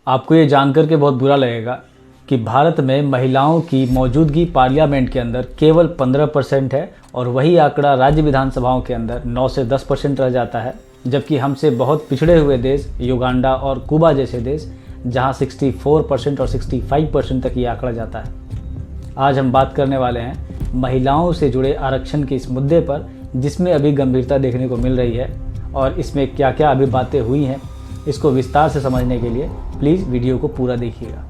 आपको ये जानकर के बहुत बुरा लगेगा कि भारत में महिलाओं की मौजूदगी पार्लियामेंट के अंदर केवल 15% है और वही आंकड़ा राज्य विधानसभाओं के अंदर 9 से 10% रह जाता है, जबकि हमसे बहुत पिछड़े हुए देश युगांडा और कुबा जैसे देश जहां 64% और 65% तक ये आंकड़ा जाता है। आज हम बात करने वाले हैं महिलाओं से जुड़े आरक्षण के इस मुद्दे पर, जिसमें अभी गंभीरता देखने को मिल रही है और इसमें क्या क्या अभी बातें हुई हैं, इसको विस्तार से समझने के लिए प्लीज़ वीडियो को पूरा देखिएगा।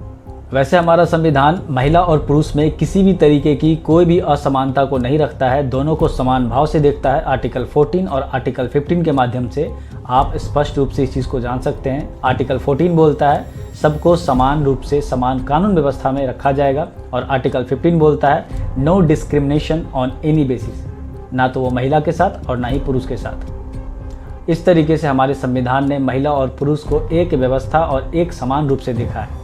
वैसे हमारा संविधान महिला और पुरुष में किसी भी तरीके की कोई भी असमानता को नहीं रखता है, दोनों को समान भाव से देखता है। आर्टिकल 14 और आर्टिकल 15 के माध्यम से आप स्पष्ट रूप से इस चीज़ को जान सकते हैं। आर्टिकल 14 बोलता है सबको समान रूप से समान कानून व्यवस्था में रखा जाएगा और आर्टिकल 15 बोलता है no discrimination on any basis, ना तो वो महिला के साथ और ना ही पुरुष के साथ। इस तरीके से हमारे संविधान ने महिला और पुरुष को एक व्यवस्था और एक समान रूप से देखा है।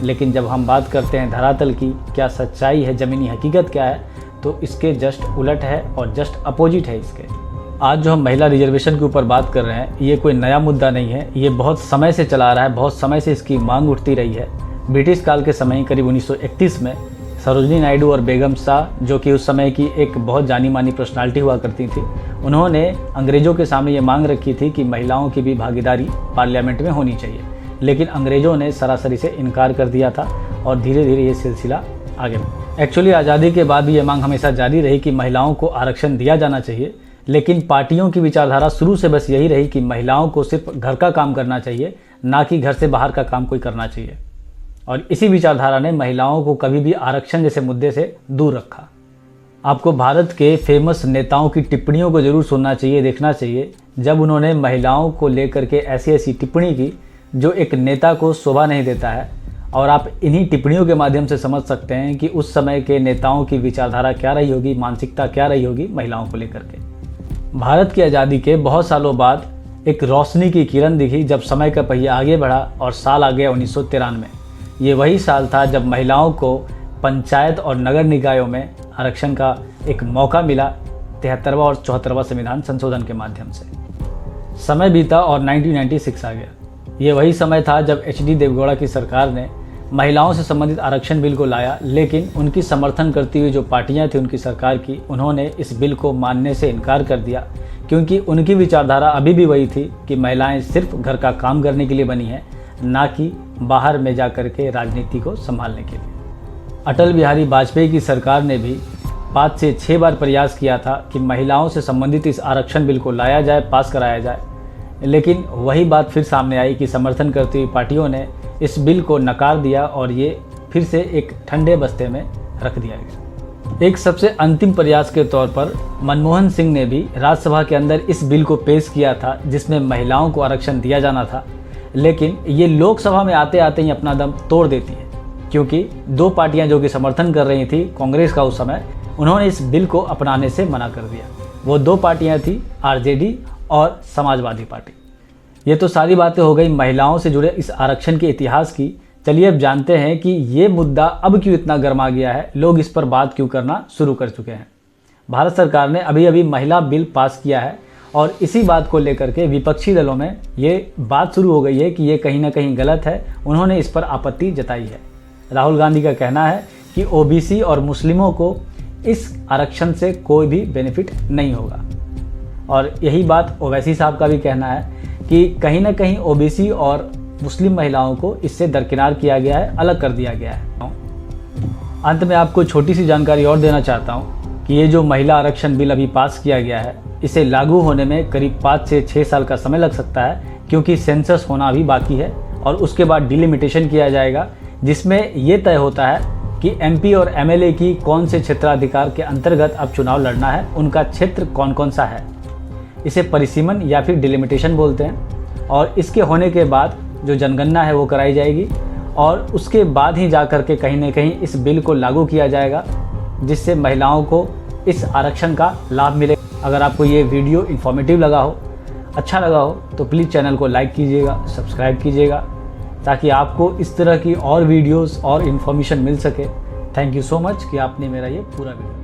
लेकिन जब हम बात करते हैं धरातल की, क्या सच्चाई है, ज़मीनी हकीकत क्या है, तो इसके जस्ट उलट है और जस्ट अपोजिट है इसके। आज जो हम महिला रिजर्वेशन के ऊपर बात कर रहे हैं, ये कोई नया मुद्दा नहीं है, ये बहुत समय से चला आ रहा है, बहुत समय से इसकी मांग उठती रही है। ब्रिटिश काल के समय करीब 1931 में सरोजनी नायडू और बेगम शाह, जो कि उस समय की एक बहुत जानी मानी पर्सनालिटी हुआ करती थी, उन्होंने अंग्रेज़ों के सामने ये मांग रखी थी कि महिलाओं की भी भागीदारी पार्लियामेंट में होनी चाहिए। लेकिन अंग्रेज़ों ने सरासरी से इनकार कर दिया था और धीरे धीरे ये सिलसिला आगे बढ़ा। एक्चुअली आज़ादी के बाद भी ये मांग हमेशा जारी रही कि महिलाओं को आरक्षण दिया जाना चाहिए, लेकिन पार्टियों की विचारधारा शुरू से बस यही रही कि महिलाओं को सिर्फ घर का काम करना चाहिए, ना कि घर से बाहर का काम कोई करना चाहिए। और इसी विचारधारा ने महिलाओं को कभी भी आरक्षण जैसे मुद्दे से दूर रखा। आपको भारत के फेमस नेताओं की टिप्पणियों को ज़रूर सुनना चाहिए, देखना चाहिए, जब उन्होंने महिलाओं को लेकर के ऐसी ऐसी टिप्पणी की जो एक नेता को शोभा नहीं देता है। और आप इन्हीं टिप्पणियों के माध्यम से समझ सकते हैं कि उस समय के नेताओं की विचारधारा क्या रही होगी, मानसिकता क्या रही होगी महिलाओं को लेकर के। भारत की आज़ादी के बहुत सालों बाद एक रोशनी की किरण दिखी जब समय का पहिया आगे बढ़ा और साल आ गया 1993। ये वही साल था जब महिलाओं को पंचायत और नगर निकायों में आरक्षण का एक मौका मिला 73वां और 74वां संविधान संशोधन के माध्यम से। समय बीता और 1996 आ गया। ये वही समय था जब HD देवगौड़ा की सरकार ने महिलाओं से संबंधित आरक्षण बिल को लाया, लेकिन उनकी समर्थन करती हुई जो पार्टियां थी उनकी सरकार की, उन्होंने इस बिल को मानने से इनकार कर दिया, क्योंकि उनकी विचारधारा अभी भी वही थी कि महिलाएं सिर्फ घर का काम करने के लिए बनी हैं, ना कि बाहर में जा कर के राजनीति को संभालने के लिए। अटल बिहारी वाजपेयी की सरकार ने भी 5 से 6 बार प्रयास किया था कि महिलाओं से संबंधित इस आरक्षण बिल को लाया जाए, पास कराया जाए, लेकिन वही बात फिर सामने आई कि समर्थन करती हुई पार्टियों ने इस बिल को नकार दिया और ये फिर से एक ठंडे बस्ते में रख दिया गया। एक सबसे अंतिम प्रयास के तौर पर मनमोहन सिंह ने भी राज्यसभा के अंदर इस बिल को पेश किया था, जिसमें महिलाओं को आरक्षण दिया जाना था, लेकिन ये लोकसभा में आते आते ही अपना दम तोड़ देती है, क्योंकि 2 पार्टियां जो कि समर्थन कर रही थी कांग्रेस का उस समय, उन्होंने इस बिल को अपनाने से मना कर दिया। वो 2 पार्टियां थी RJD और समाजवादी पार्टी। ये तो सारी बातें हो गई महिलाओं से जुड़े इस आरक्षण के इतिहास की। चलिए अब जानते हैं कि ये मुद्दा अब क्यों इतना गर्मा गया है, लोग इस पर बात क्यों करना शुरू कर चुके हैं। भारत सरकार ने अभी अभी महिला बिल पास किया है और इसी बात को लेकर के विपक्षी दलों में ये बात शुरू हो गई है कि ये कहीं ना कहीं गलत है। उन्होंने इस पर आपत्ति जताई है। राहुल गांधी का कहना है कि OBC और मुस्लिमों को इस आरक्षण से कोई भी बेनिफिट नहीं होगा। और यही बात ओवैसी साहब का भी कहना है कि कहीं ना कहीं OBC और मुस्लिम महिलाओं को इससे दरकिनार किया गया है, अलग कर दिया गया है। अंत में आपको छोटी सी जानकारी और देना चाहता हूँ कि ये जो महिला आरक्षण बिल अभी पास किया गया है, इसे लागू होने में करीब 5 से 6 साल का समय लग सकता है, क्योंकि सेंसस होना अभी बाकी है और उसके बाद डिलिमिटेशन किया जाएगा, जिसमें ये तय होता है कि MP और MLA की कौन से क्षेत्राधिकार के अंतर्गत अब चुनाव लड़ना है, उनका क्षेत्र कौन कौन सा है। इसे परिसीमन या फिर डिलिमिटेशन बोलते हैं। और इसके होने के बाद जो जनगणना है वो कराई जाएगी और उसके बाद ही जा कर के कहीं ना कहीं इस बिल को लागू किया जाएगा, जिससे महिलाओं को इस आरक्षण का लाभ मिले। अगर आपको ये वीडियो इन्फॉर्मेटिव लगा हो, अच्छा लगा हो, तो प्लीज़ चैनल को लाइक कीजिएगा, सब्सक्राइब कीजिएगा, ताकि आपको इस तरह की और वीडियोस और इन्फॉर्मेशन मिल सके। थैंक यू सो मच कि आपने मेरा ये पूरा वीडियो